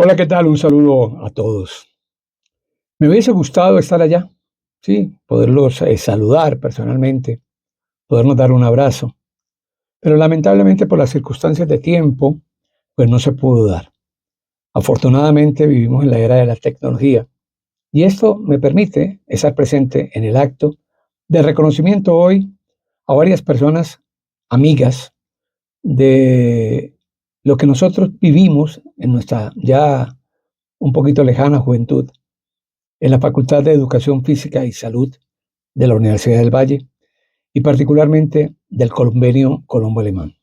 Hola, ¿qué tal? Un saludo a todos. Me hubiese gustado estar allá, sí, poderlos saludar personalmente, podernos dar un abrazo, pero lamentablemente por las circunstancias de tiempo, pues no se pudo dar. Afortunadamente vivimos en la era de la tecnología y esto me permite estar presente en el acto de reconocimiento hoy a varias personas amigas de lo que nosotros vivimos en nuestra ya un poquito lejana juventud en la Facultad de Educación Física y Salud de la Universidad del Valle y particularmente del Convenio Colombo Alemán.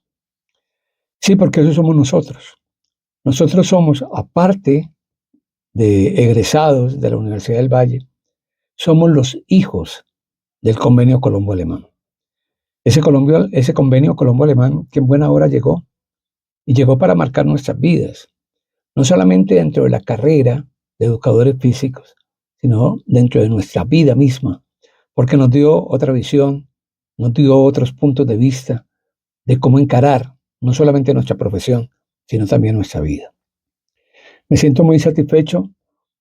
Sí, porque eso somos nosotros. Nosotros somos, aparte de egresados de la Universidad del Valle, somos los hijos del Convenio Colombo Alemán. Ese convenio Colombo Alemán que en buena hora llegó y llegó para marcar nuestras vidas, no solamente dentro de la carrera de educadores físicos, sino dentro de nuestra vida misma, porque nos dio otra visión, nos dio otros puntos de vista de cómo encarar no solamente nuestra profesión, sino también nuestra vida. Me siento muy satisfecho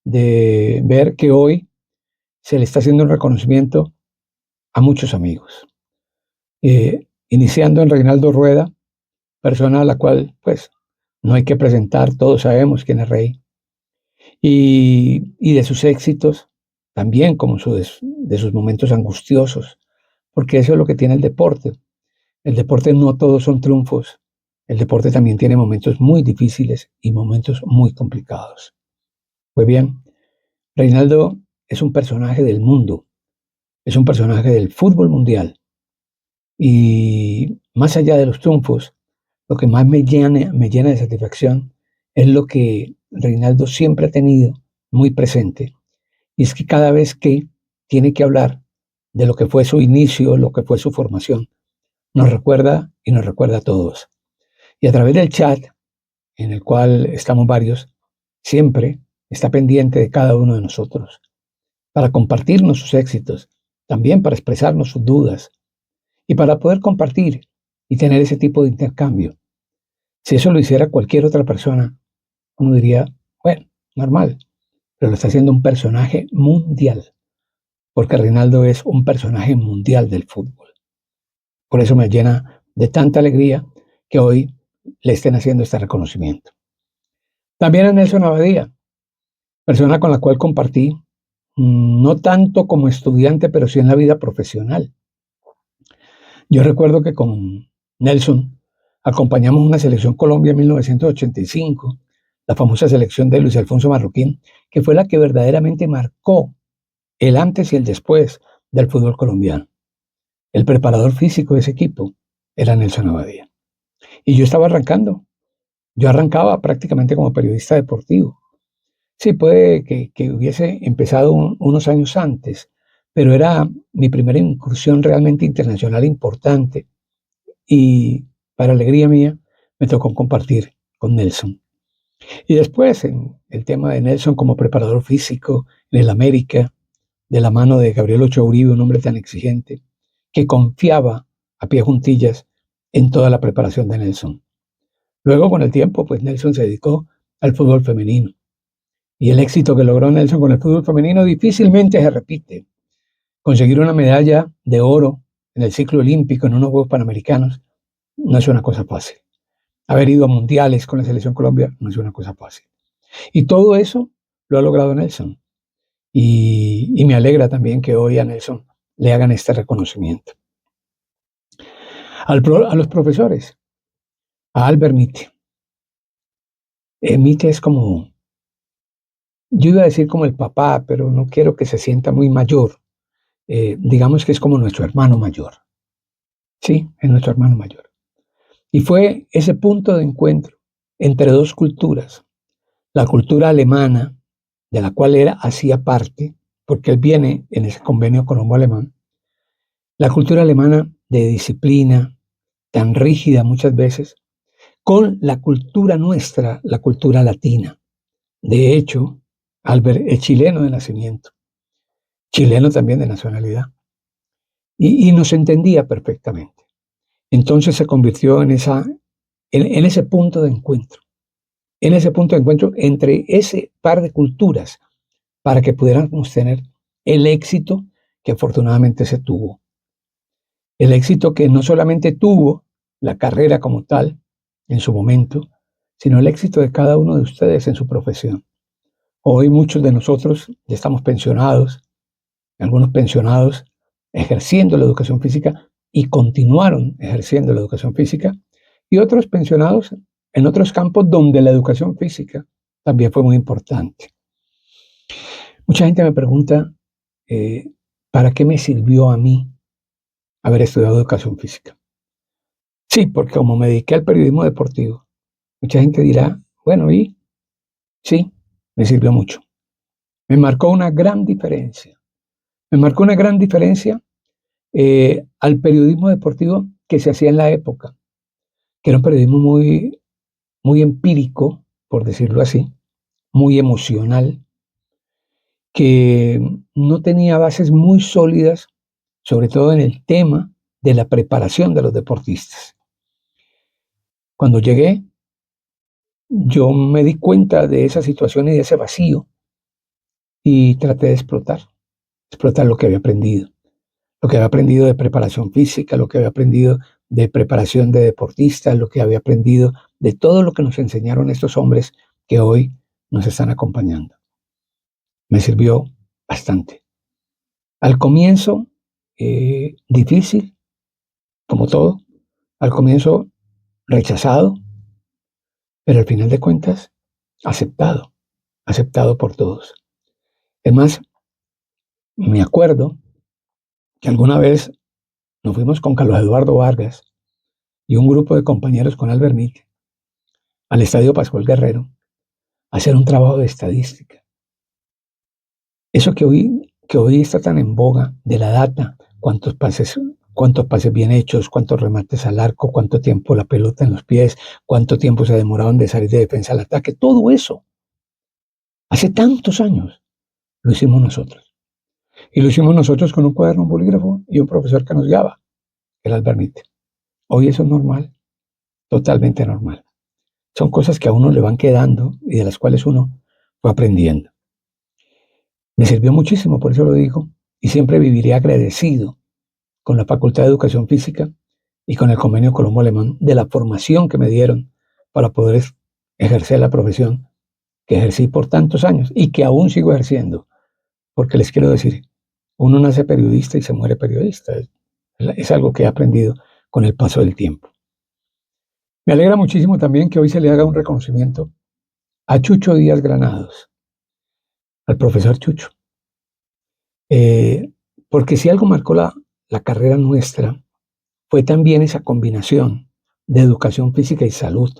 de ver que hoy se le está haciendo un reconocimiento a muchos amigos, iniciando en Reinaldo Rueda, persona a la cual pues no hay que presentar, todos sabemos quién es Rey, y de sus éxitos, también como de sus momentos angustiosos, porque eso es lo que tiene el deporte. El deporte no todos son triunfos, el deporte también tiene momentos muy difíciles y momentos muy complicados. Pues bien, Reinaldo es un personaje del mundo, es un personaje del fútbol mundial y más allá de los triunfos, lo que más me llena de satisfacción es lo que Reinaldo siempre ha tenido muy presente. Y es que cada vez que tiene que hablar de lo que fue su inicio, lo que fue su formación, nos recuerda y nos recuerda a todos. Y a través del chat, en el cual estamos varios, siempre está pendiente de cada uno de nosotros, para compartirnos sus éxitos, también para expresarnos sus dudas y para poder compartir y tener ese tipo de intercambio. Si eso lo hiciera cualquier otra persona, uno diría, bueno, normal, pero lo está haciendo un personaje mundial, porque Reinaldo es un personaje mundial del fútbol. Por eso me llena de tanta alegría que hoy le estén haciendo este reconocimiento. También a Nelson Abadía, persona con la cual compartí, no tanto como estudiante, pero sí en la vida profesional. Yo recuerdo que con Nelson acompañamos una selección Colombia en 1985, la famosa selección de Luis Alfonso Marroquín, que fue la que verdaderamente marcó el antes y el después del fútbol colombiano. El preparador físico de ese equipo era Nelson Abadía. Y yo estaba arrancando. Yo arrancaba prácticamente como periodista deportivo. Sí, puede que hubiese empezado unos años antes, pero era mi primera incursión realmente internacional importante. Y para alegría mía, me tocó compartir con Nelson. Y después, en el tema de Nelson como preparador físico en el América, de la mano de Gabriel Ochoa Uribe, un hombre tan exigente, que confiaba a pie juntillas en toda la preparación de Nelson. Luego, con el tiempo, pues Nelson se dedicó al fútbol femenino. Y el éxito que logró Nelson con el fútbol femenino difícilmente se repite. Conseguir una medalla de oro en el ciclo olímpico en unos Juegos Panamericanos no es una cosa fácil. Haber ido a mundiales con la selección Colombia no es una cosa fácil. Y todo eso lo ha logrado Nelson. Y me alegra también que hoy a Nelson le hagan este reconocimiento. A los profesores, a Albert Mite. Mite es como, yo iba a decir como el papá, pero no quiero que se sienta muy mayor. Digamos que es como nuestro hermano mayor. Sí, es nuestro hermano mayor. Y fue ese punto de encuentro entre dos culturas, la cultura alemana, de la cual él hacía parte, porque él viene en ese convenio colombo-alemán, la cultura alemana de disciplina, tan rígida muchas veces, con la cultura nuestra, la cultura latina. De hecho, Albert es chileno de nacimiento, chileno también de nacionalidad, y nos entendía perfectamente. Entonces se convirtió en ese punto de encuentro. en ese punto de encuentro entre ese par de culturas para que pudiéramos tener el éxito que afortunadamente se tuvo. El éxito que no solamente tuvo la carrera como tal en su momento, sino el éxito de cada uno de ustedes en su profesión. Hoy muchos de nosotros ya estamos pensionados, algunos pensionados ejerciendo la educación física y continuaron ejerciendo la educación física, y otros pensionados en otros campos donde la educación física también fue muy importante. Mucha gente me pregunta, ¿para qué me sirvió a mí haber estudiado educación física? Sí, porque como me dediqué al periodismo deportivo, mucha gente dirá, bueno, y sí, me sirvió mucho. Me marcó una gran diferencia. Me marcó una gran diferencia al periodismo deportivo que se hacía en la época, que era un periodismo muy, muy empírico, por decirlo así, muy emocional, que no tenía bases muy sólidas, sobre todo en el tema de la preparación de los deportistas. Cuando llegué, yo me di cuenta de esa situación y de ese vacío y traté de explotar lo que había aprendido de preparación física, lo que había aprendido de preparación de deportistas, lo que había aprendido de todo lo que nos enseñaron estos hombres que hoy nos están acompañando. Me sirvió bastante. Al comienzo, difícil, como todo, al comienzo rechazado, pero al final de cuentas, aceptado, aceptado por todos. Es más, me acuerdo que alguna vez nos fuimos con Carlos Eduardo Vargas y un grupo de compañeros con Albert Mitt al Estadio Pascual Guerrero a hacer un trabajo de estadística. Eso que hoy está tan en boga de la data, cuántos pases bien hechos, cuántos remates al arco, cuánto tiempo la pelota en los pies, cuánto tiempo se demoraron de salir de defensa al ataque, todo eso, hace tantos años, lo hicimos nosotros. Y lo hicimos nosotros con un cuaderno, un bolígrafo y un profesor que nos guiaba, el Albert Mitt. Hoy eso es normal, totalmente normal. Son cosas que a uno le van quedando y de las cuales uno fue aprendiendo. Me sirvió muchísimo, por eso lo digo, y siempre viviré agradecido con la Facultad de Educación Física y con el Convenio Colombo-Alemán de la formación que me dieron para poder ejercer la profesión que ejercí por tantos años y que aún sigo ejerciendo, porque les quiero decir, uno nace periodista y se muere periodista. Es algo que he aprendido con el paso del tiempo. Me alegra muchísimo también que hoy se le haga un reconocimiento a Chucho Díaz Granados, al profesor Chucho. Porque si algo marcó la carrera nuestra, fue también esa combinación de educación física y salud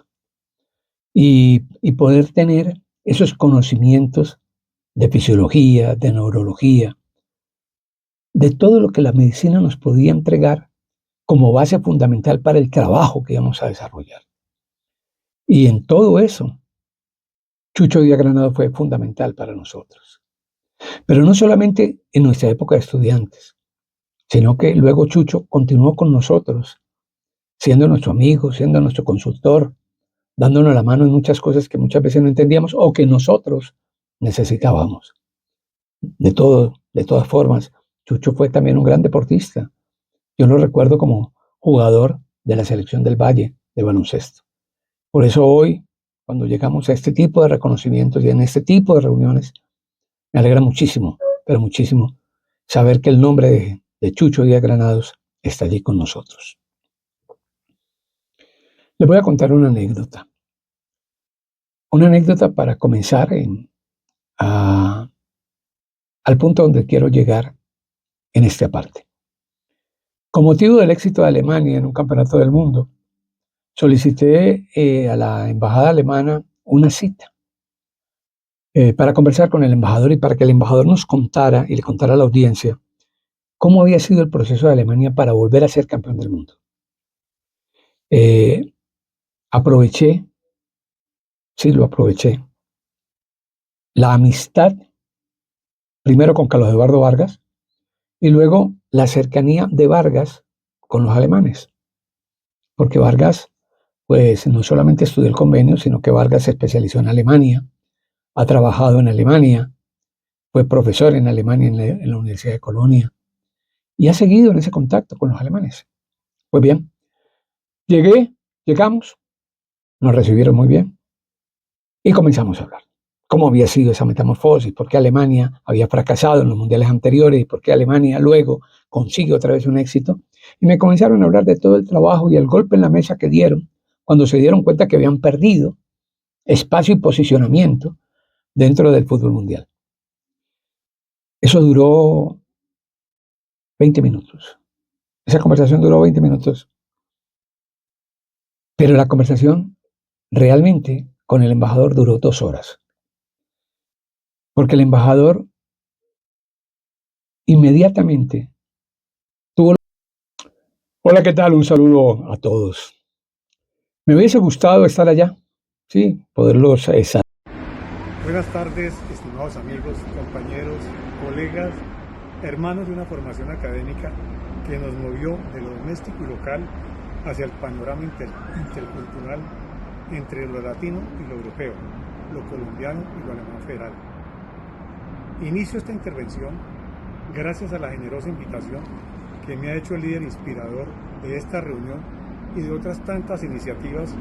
y poder tener esos conocimientos de fisiología, de neurología, de todo lo que la medicina nos podía entregar como base fundamental para el trabajo que íbamos a desarrollar. Y en todo eso, Chucho Díaz Granado fue fundamental para nosotros. Pero no solamente en nuestra época de estudiantes, sino que luego Chucho continuó con nosotros, siendo nuestro amigo, siendo nuestro consultor, dándonos la mano en muchas cosas que muchas veces no entendíamos o que nosotros necesitábamos. De todas formas, Chucho fue también un gran deportista. Yo lo recuerdo como jugador de la selección del Valle de baloncesto. Por eso hoy, cuando llegamos a este tipo de reconocimientos y en este tipo de reuniones, me alegra muchísimo, pero muchísimo, saber que el nombre de Chucho Díaz Granados está allí con nosotros. Les voy a contar una anécdota. Una anécdota para comenzar al punto donde quiero llegar en esta parte. Con motivo del éxito de Alemania en un campeonato del mundo, solicité a la embajada alemana una cita para conversar con el embajador y para que el embajador nos contara y le contara a la audiencia cómo había sido el proceso de Alemania para volver a ser campeón del mundo. Aproveché, sí lo aproveché, la amistad, primero con Carlos Eduardo Vargas y luego la cercanía de Vargas con los alemanes, porque Vargas pues no solamente estudió el convenio, sino que Vargas se especializó en Alemania, ha trabajado en Alemania, fue profesor en Alemania en la Universidad de Colonia y ha seguido en ese contacto con los alemanes. Pues bien, llegamos, nos recibieron muy bien y comenzamos a hablar. ¿Cómo había sido esa metamorfosis? ¿Por qué Alemania había fracasado en los mundiales anteriores? ¿Y por qué Alemania luego consigue otra vez un éxito? Y me comenzaron a hablar de todo el trabajo y el golpe en la mesa que dieron cuando se dieron cuenta que habían perdido espacio y posicionamiento dentro del fútbol mundial. Eso duró 20 minutos. Esa conversación duró 20 minutos. Pero la conversación realmente con el embajador duró 2 horas. Porque el embajador inmediatamente tuvo... Hola, ¿qué tal? Un saludo a todos. Me hubiese gustado estar allá, sí, poderlos Buenas tardes, estimados amigos, compañeros, colegas, hermanos de una formación académica que nos movió de lo doméstico y local hacia el panorama intercultural entre lo latino y lo europeo, lo colombiano y lo alemán federal. Inicio esta intervención gracias a la generosa invitación que me ha hecho el líder inspirador de esta reunión y de otras tantas iniciativas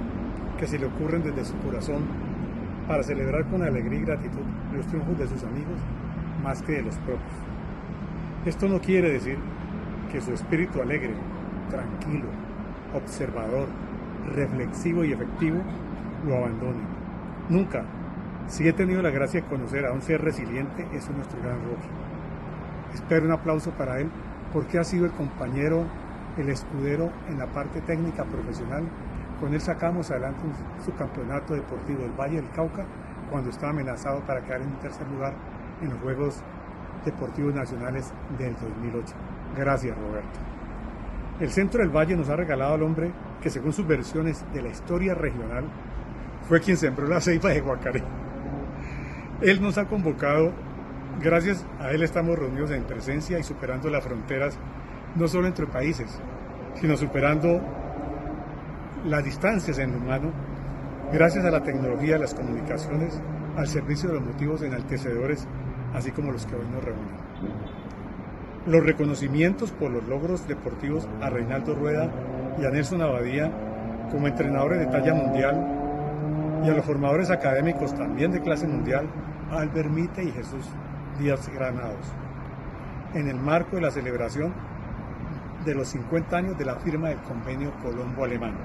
que se le ocurren desde su corazón para celebrar con alegría y gratitud los triunfos de sus amigos más que de los propios. Esto no quiere decir que su espíritu alegre, tranquilo, observador, reflexivo y efectivo lo abandone. Nunca. Si he tenido la gracia de conocer a un ser resiliente, es nuestro gran Rocky. Espero un aplauso para él porque ha sido el compañero, el escudero en la parte técnica profesional. Con él sacamos adelante su campeonato deportivo del Valle del Cauca cuando estaba amenazado para quedar en tercer lugar en los Juegos Deportivos Nacionales del 2008. Gracias, Roberto. El Centro del Valle nos ha regalado al hombre que, según sus versiones de la historia regional, fue quien sembró la ceiba de Guacaré. Él nos ha convocado, gracias a él estamos reunidos en presencia y superando las fronteras, no solo entre países, sino superando las distancias en lo humano, gracias a la tecnología de las comunicaciones, al servicio de los motivos enaltecedores, así como los que hoy nos reúnen. Los reconocimientos por los logros deportivos a Reinaldo Rueda y a Nelson Abadía como entrenadores de talla mundial y a los formadores académicos también de clase mundial, a Albert Mite y Jesús Díaz Granados, en el marco de la celebración de los 50 años de la firma del Convenio Colombo-Alemán.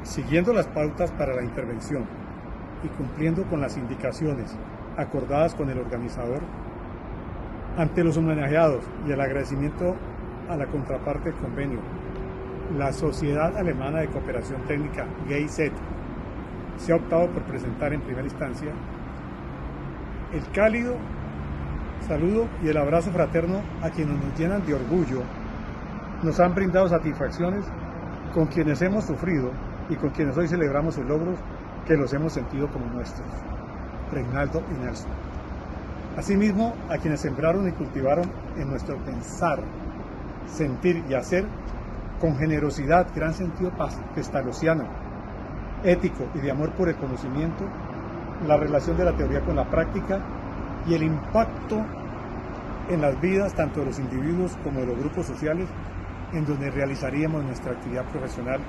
Siguiendo las pautas para la intervención y cumpliendo con las indicaciones acordadas con el organizador, ante los homenajeados y el agradecimiento a la contraparte del convenio, la Sociedad Alemana de Cooperación Técnica, GIZ, se ha optado por presentar en primera instancia el cálido saludo y el abrazo fraterno a quienes nos llenan de orgullo, nos han brindado satisfacciones, con quienes hemos sufrido y con quienes hoy celebramos sus logros, que los hemos sentido como nuestros, Reinaldo y Nelson. Asimismo, a quienes sembraron y cultivaron en nuestro pensar, sentir y hacer, con generosidad, gran sentido pestalozziano, ético y de amor por el conocimiento, la relación de la teoría con la práctica y el impacto en las vidas tanto de los individuos como de los grupos sociales en donde realizaríamos nuestra actividad profesional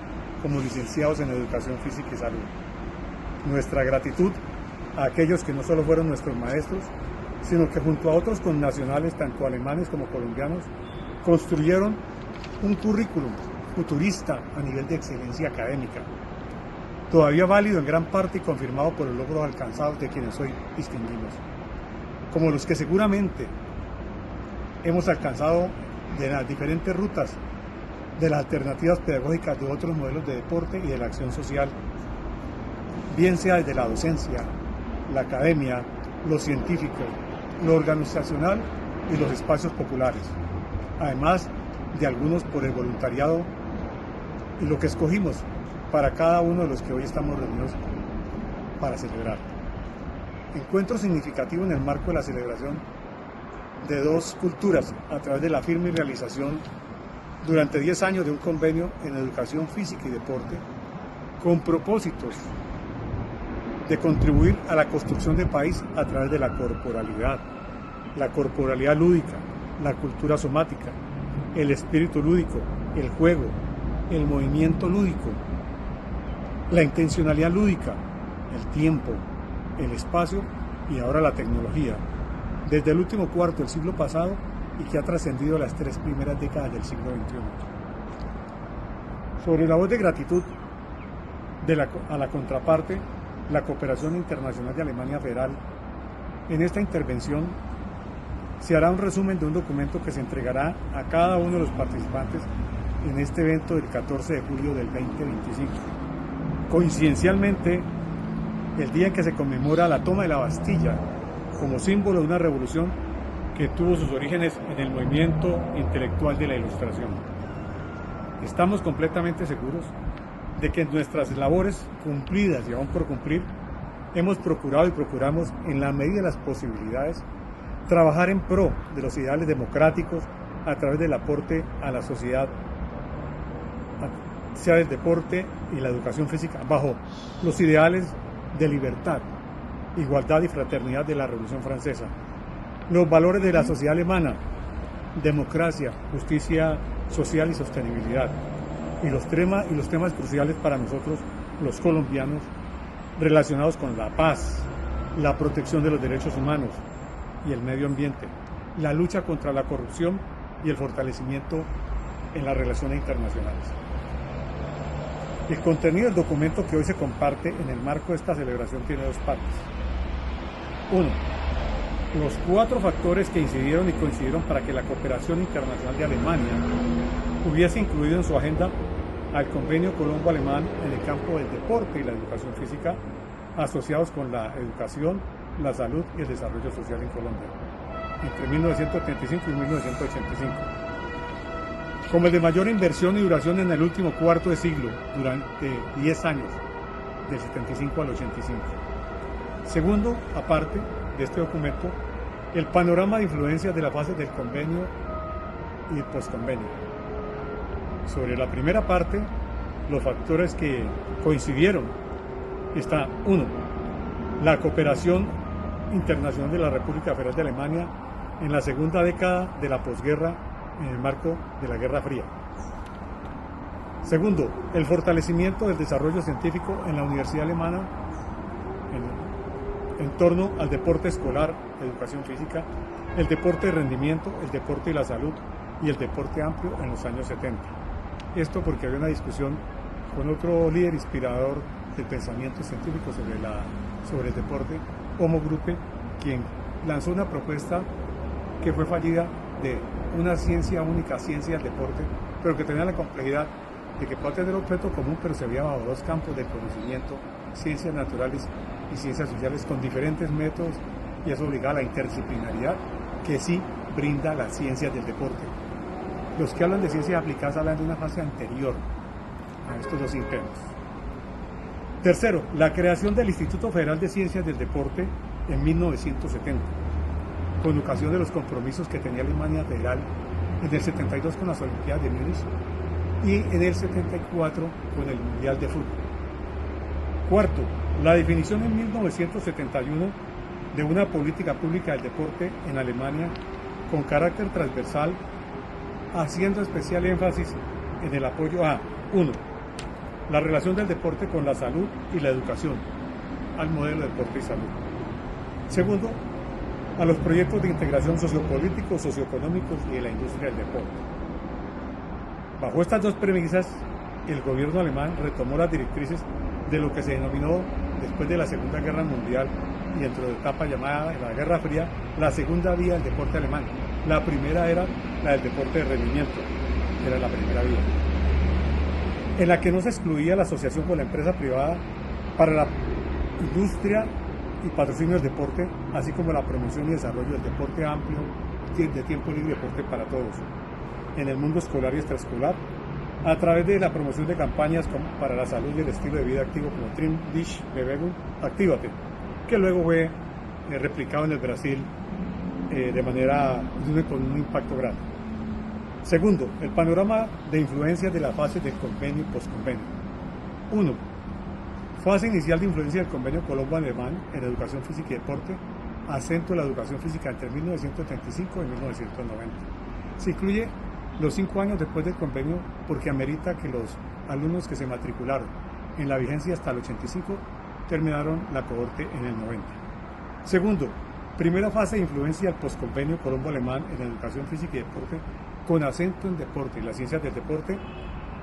como licenciados en Educación Física y Salud. Nuestra gratitud a aquellos que no solo fueron nuestros maestros, sino que junto a otros connacionales, tanto alemanes como colombianos, construyeron un currículum futurista a nivel de excelencia académica, todavía válido en gran parte y confirmado por los logros alcanzados de quienes hoy distinguimos, como los que seguramente hemos alcanzado de las diferentes rutas de las alternativas pedagógicas de otros modelos de deporte y de la acción social, bien sea desde la docencia, la academia, lo científico, lo organizacional y los espacios populares, además de algunos por el voluntariado y lo que escogimos para cada uno de los que hoy estamos reunidos para celebrar. Encuentro significativo en el marco de la celebración de dos culturas a través de la firma y realización durante 10 años de un convenio en educación física y deporte con propósitos de contribuir a la construcción del país a través de la corporalidad lúdica, la cultura somática, el espíritu lúdico, el juego, el movimiento lúdico, la intencionalidad lúdica, el tiempo, el espacio y ahora la tecnología, desde el último cuarto del siglo pasado y que ha trascendido las 3 primeras décadas del siglo XXI. Sobre la voz de gratitud a la contraparte, la Cooperación Internacional de Alemania Federal, en esta intervención se hará un resumen de un documento que se entregará a cada uno de los participantes en este evento del 14 de julio del 2025. Coincidencialmente, el día en que se conmemora la toma de la Bastilla como símbolo de una revolución que tuvo sus orígenes en el movimiento intelectual de la Ilustración. Estamos completamente seguros de que en nuestras labores cumplidas y aún por cumplir, hemos procurado y procuramos, en la medida de las posibilidades, trabajar en pro de los ideales democráticos a través del aporte a la sociedad, sea el deporte y la educación física, bajo los ideales de libertad, igualdad y fraternidad de la Revolución Francesa, los valores de la sociedad alemana, democracia, justicia social y sostenibilidad, y los temas cruciales para nosotros, los colombianos, relacionados con la paz, la protección de los derechos humanos y el medio ambiente, la lucha contra la corrupción y el fortalecimiento en las relaciones internacionales. El contenido del documento que hoy se comparte en el marco de esta celebración tiene 2 partes. 1. Los 4 factores que incidieron y coincidieron para que la Cooperación Internacional de Alemania hubiese incluido en su agenda al Convenio Colombo-Alemán en el campo del deporte y la educación física, asociados con la educación, la salud y el desarrollo social en Colombia, entre 1975 y 1985. Como el de mayor inversión y duración en el último cuarto de siglo, durante 10 años, del 75 al 85. Segundo, aparte de este documento, el panorama de influencias de la fase del convenio y el postconvenio. Sobre la primera parte, los factores que coincidieron está 1. La cooperación internacional de la República Federal de Alemania en la segunda década de la posguerra en el marco de la Guerra Fría. Segundo, el fortalecimiento del desarrollo científico en la Universidad Alemana en torno al deporte escolar, educación física, el deporte de rendimiento, el deporte y la salud y el deporte amplio en los años 70. Esto porque había una discusión con otro líder inspirador del pensamiento científico sobre el deporte, Homo Gruppe, quien lanzó una propuesta que fue fallida de una ciencia única, ciencia del deporte, pero que tenía la complejidad de que puede tener objeto común, pero se veía bajo 2 campos del conocimiento, ciencias naturales y ciencias sociales, con diferentes métodos, y eso obliga a la interdisciplinaridad que sí brinda las ciencias del deporte. Los que hablan de ciencias aplicadas hablan de una fase anterior a estos 2 intentos. Tercero, la creación del Instituto Federal de Ciencias del Deporte en 1970, con ocasión de los compromisos que tenía Alemania Federal en el 72 con las Olimpiadas de Múnich y en el 74 con el Mundial de Fútbol. Cuarto, la definición en 1971 de una política pública del deporte en Alemania con carácter transversal, haciendo especial énfasis en el apoyo a 1. La relación del deporte con la salud y la educación, al modelo de deporte y salud. Segundo, a los proyectos de integración sociopolíticos, socioeconómicos y de la industria del deporte. Bajo estas 2 premisas, el gobierno alemán retomó las directrices de lo que se denominó, después de la Segunda Guerra Mundial y dentro de la etapa llamada la Guerra Fría, la segunda vía del deporte alemán. La primera era la del deporte de rendimiento, era la primera vía, en la que no se excluía la asociación con la empresa privada para la industria y patrocinio del deporte, así como la promoción y desarrollo del deporte amplio, de tiempo libre y deporte para todos, en el mundo escolar y extraescolar, a través de la promoción de campañas para la salud y el estilo de vida activo como Trink dich Bewegung, Actívate, que luego fue replicado en el Brasil con un impacto grande. Segundo, el panorama de influencias de la fase del convenio y postconvenio. 1. Fase inicial de influencia del convenio Colombo-Alemán en educación física y deporte, acento en la educación física entre 1935 y 1990. Se incluye los 5 años después del convenio porque amerita que los alumnos que se matricularon en la vigencia hasta el 85 terminaron la cohorte en el 90. Segundo, primera fase de influencia del posconvenio Colombo-Alemán en educación física y deporte con acento en deporte y las ciencias del deporte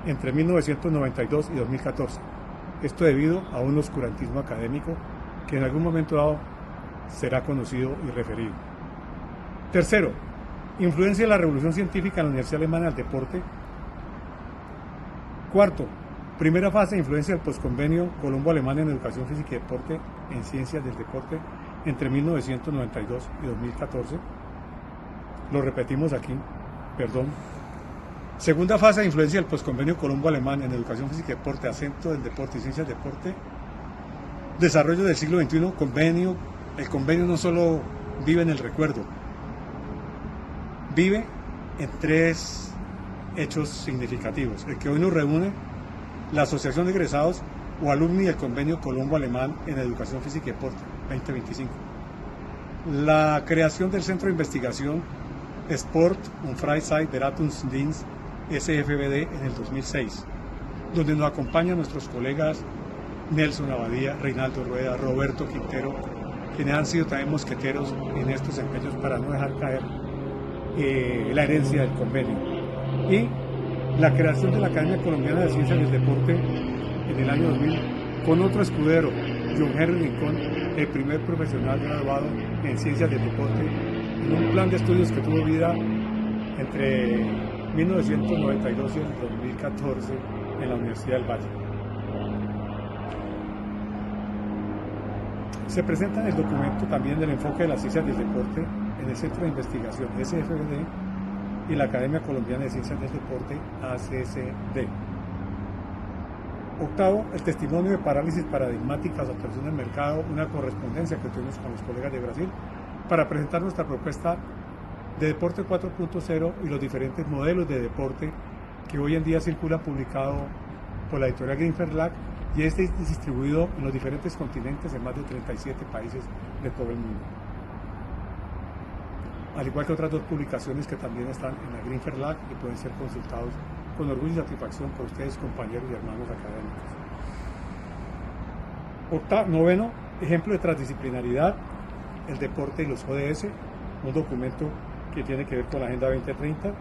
entre 1992 y 2014. Esto debido a un oscurantismo académico que en algún momento dado será conocido y referido. Tercero, influencia de la revolución científica en la Universidad Alemana al deporte. Cuarto, primera fase de influencia del posconvenio Colombo-Alemán en educación física y deporte en ciencias del deporte entre 1992 y 2014. Lo repetimos aquí, perdón. Segunda fase de influencia del posconvenio Colombo-Alemán en educación física y deporte, acento del deporte y ciencias del deporte. Desarrollo del siglo XXI, convenio. El convenio no solo vive en el recuerdo, vive en 3 hechos significativos. El que hoy nos reúne, la Asociación de Egresados o Alumni del Convenio Colombo-Alemán en Educación Física y Deporte 2025. La creación del Centro de Investigación Sport und Freizeitberatungsdienst SFBD en el 2006, donde nos acompañan nuestros colegas Nelson Abadía, Reinaldo Rueda, Roberto Quintero, quienes han sido también mosqueteros en estos empeños para no dejar caer la herencia del convenio. Y la creación de la Academia Colombiana de Ciencias del Deporte en el año 2000 con otro escudero, John Henry Rincón, el primer profesional graduado en Ciencias del Deporte, en un plan de estudios que tuvo vida entre 1992 y el 2014 en la Universidad del Valle. Se presenta en el documento también el enfoque de las ciencias del deporte en el Centro de Investigación SFBD y la Academia Colombiana de Ciencias del Deporte ACCD. Octavo, el testimonio de parálisis paradigmática, actuación del mercado, una correspondencia que tuvimos con los colegas de Brasil para presentar nuestra propuesta de deporte 4.0 y los diferentes modelos de deporte que hoy en día circula publicado por la editorial Green Verlag y este es distribuido en los diferentes continentes en más de 37 países de todo el mundo. Al igual que otras 2 publicaciones que también están en la Green Verlag y pueden ser consultados con orgullo y satisfacción por ustedes, compañeros y hermanos académicos. Noveno, ejemplo de transdisciplinaridad, el deporte y los ODS, un documento que tiene que ver con la Agenda 2030.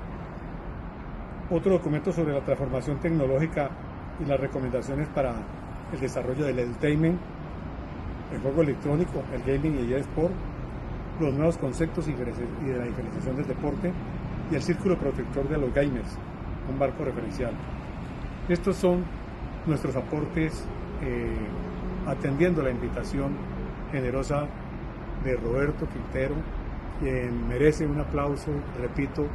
Otro documento sobre la transformación tecnológica y las recomendaciones para el desarrollo del edutainment, el juego electrónico, el gaming y el eSport, los nuevos conceptos y de la diferenciación del deporte y el círculo protector de los gamers, un marco referencial. Estos son nuestros aportes atendiendo la invitación generosa de Roberto Quintero, quien merece un aplauso, repito,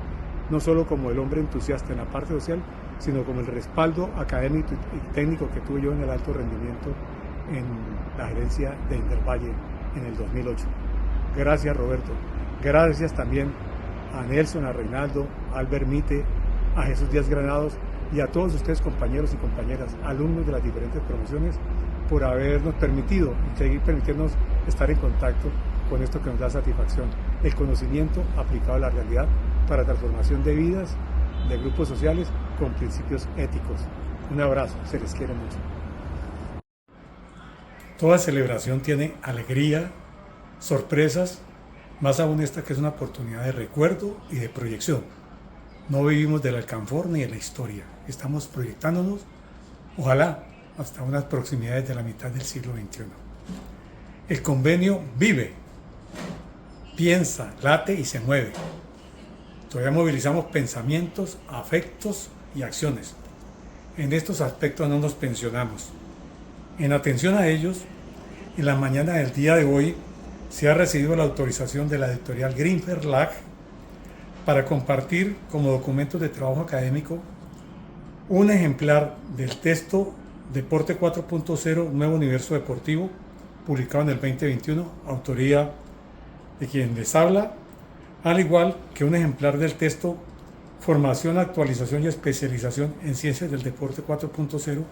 no solo como el hombre entusiasta en la parte social, sino como el respaldo académico y técnico que tuve yo en el alto rendimiento en la gerencia de Intervalle en el 2008. Gracias, Roberto. Gracias también a Nelson, a Reinaldo, a Albert Mite, a Jesús Díaz Granados y a todos ustedes, compañeros y compañeras, alumnos de las diferentes promociones, por habernos permitido y seguir permitiéndonos estar en contacto con esto que nos da satisfacción, el conocimiento aplicado a la realidad para transformación de vidas, de grupos sociales con principios éticos. Un abrazo, se les quiere mucho. Toda celebración tiene alegría, sorpresas, más aún esta que es una oportunidad de recuerdo y de proyección. No vivimos del alcanfor ni de la historia, estamos proyectándonos, ojalá, hasta unas proximidades de la mitad del siglo XXI. El convenio vive, piensa, late y se mueve. Todavía movilizamos pensamientos, afectos y acciones. En estos aspectos no nos pensionamos. En atención a ellos, en la mañana del día de hoy se ha recibido la autorización de la editorial Green Verlag para compartir como documento de trabajo académico un ejemplar del texto Deporte 4.0, Nuevo Universo Deportivo, publicado en el 2021, autoría de quien les habla, al igual que un ejemplar del texto Formación, Actualización y Especialización en Ciencias del Deporte 4.0,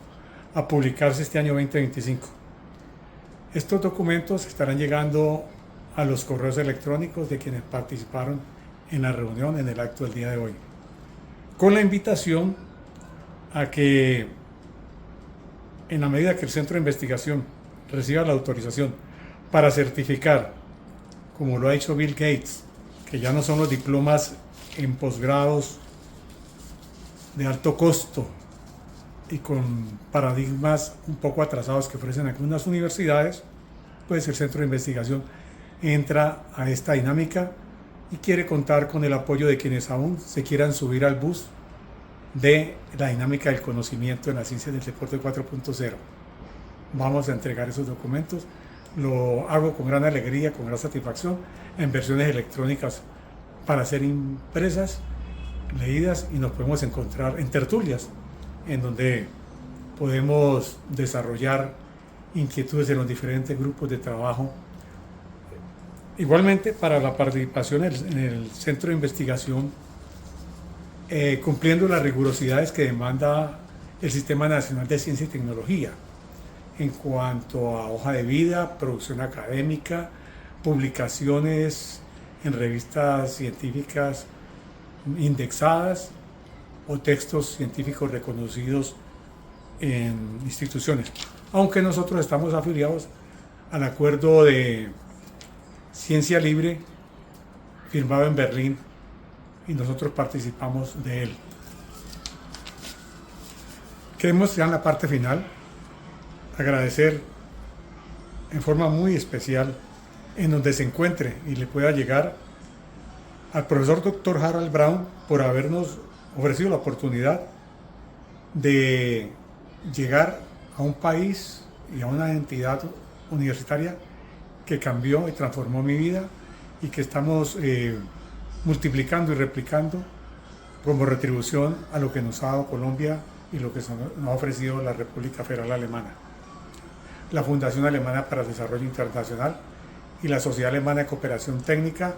a publicarse este año 2025. Estos documentos estarán llegando a los correos electrónicos de quienes participaron en la reunión, en el acto del día de hoy, con la invitación a que, en la medida que el centro de investigación reciba la autorización para certificar, como lo ha hecho Bill Gates, que ya no son los diplomas en posgrados de alto costo y con paradigmas un poco atrasados que ofrecen algunas universidades, pues el centro de investigación entra a esta dinámica y quiere contar con el apoyo de quienes aún se quieran subir al bus de la dinámica del conocimiento en la ciencia del deporte 4.0. Vamos a entregar esos documentos. Lo hago con gran alegría, con gran satisfacción, en versiones electrónicas para ser impresas, leídas, y nos podemos encontrar en tertulias, en donde podemos desarrollar inquietudes de los diferentes grupos de trabajo. Igualmente, para la participación en el centro de investigación, cumpliendo las rigurosidades que demanda el Sistema Nacional de Ciencia y Tecnología, en cuanto a hoja de vida, producción académica, publicaciones en revistas científicas indexadas o textos científicos reconocidos en instituciones. Aunque nosotros estamos afiliados al acuerdo de ciencia libre firmado en Berlín y nosotros participamos de él. Queremos ya en la parte final agradecer en forma muy especial, en donde se encuentre y le pueda llegar, al profesor Dr. Harold Brown por habernos ofrecido la oportunidad de llegar a un país y a una entidad universitaria que cambió y transformó mi vida y que estamos multiplicando y replicando como retribución a lo que nos ha dado Colombia y lo que nos ha ofrecido la República Federal Alemana. La Fundación Alemana para el Desarrollo Internacional y la Sociedad Alemana de Cooperación Técnica,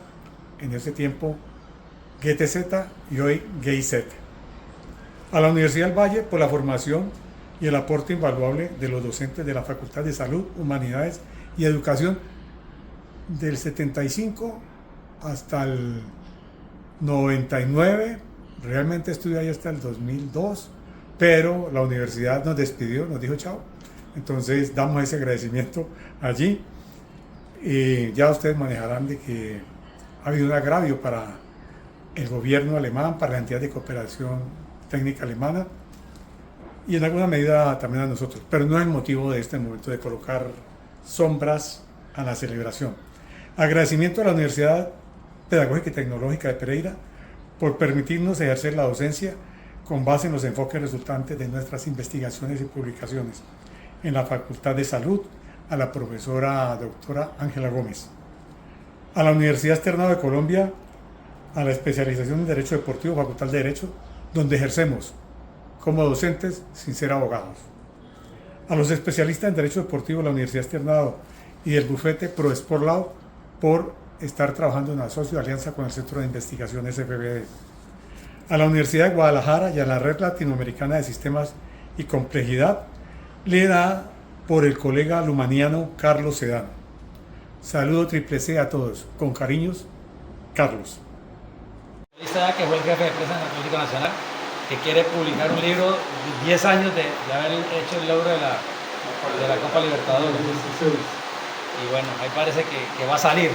en ese tiempo GTZ y hoy GIZ. A la Universidad del Valle por la formación y el aporte invaluable de los docentes de la Facultad de Salud, Humanidades y Educación del 75 hasta el 99, realmente estudié ahí hasta el 2002, pero la universidad nos despidió, nos dijo chao. Entonces damos ese agradecimiento allí y ya ustedes manejarán de que ha habido un agravio para el gobierno alemán, para la entidad de cooperación técnica alemana y en alguna medida también a nosotros, pero no es el motivo de este momento de colocar sombras a la celebración. Agradecimiento a la Universidad Pedagógica y Tecnológica de Pereira por permitirnos ejercer la docencia con base en los enfoques resultantes de nuestras investigaciones y publicaciones. En la Facultad de Salud, a la profesora doctora Ángela Gómez. A la Universidad Externado de Colombia, a la especialización en Derecho Deportivo, Facultad de Derecho, donde ejercemos como docentes sin ser abogados. A los especialistas en Derecho Deportivo de la Universidad Externado y el bufete ProSportLaw por estar trabajando en asocio de alianza con el Centro de Investigación SFBD. A la Universidad de Guadalajara y a la Red Latinoamericana de Sistemas y Complejidad, liderada por el colega lumaniano Carlos Sedano. Saludo triple C a todos. Con cariños, Carlos. Que fue el jefe de prensa en Atlético Nacional, que quiere publicar un libro de 10 años de haber hecho el logro de la Copa Libertadores. Y bueno, ahí parece que va a salir.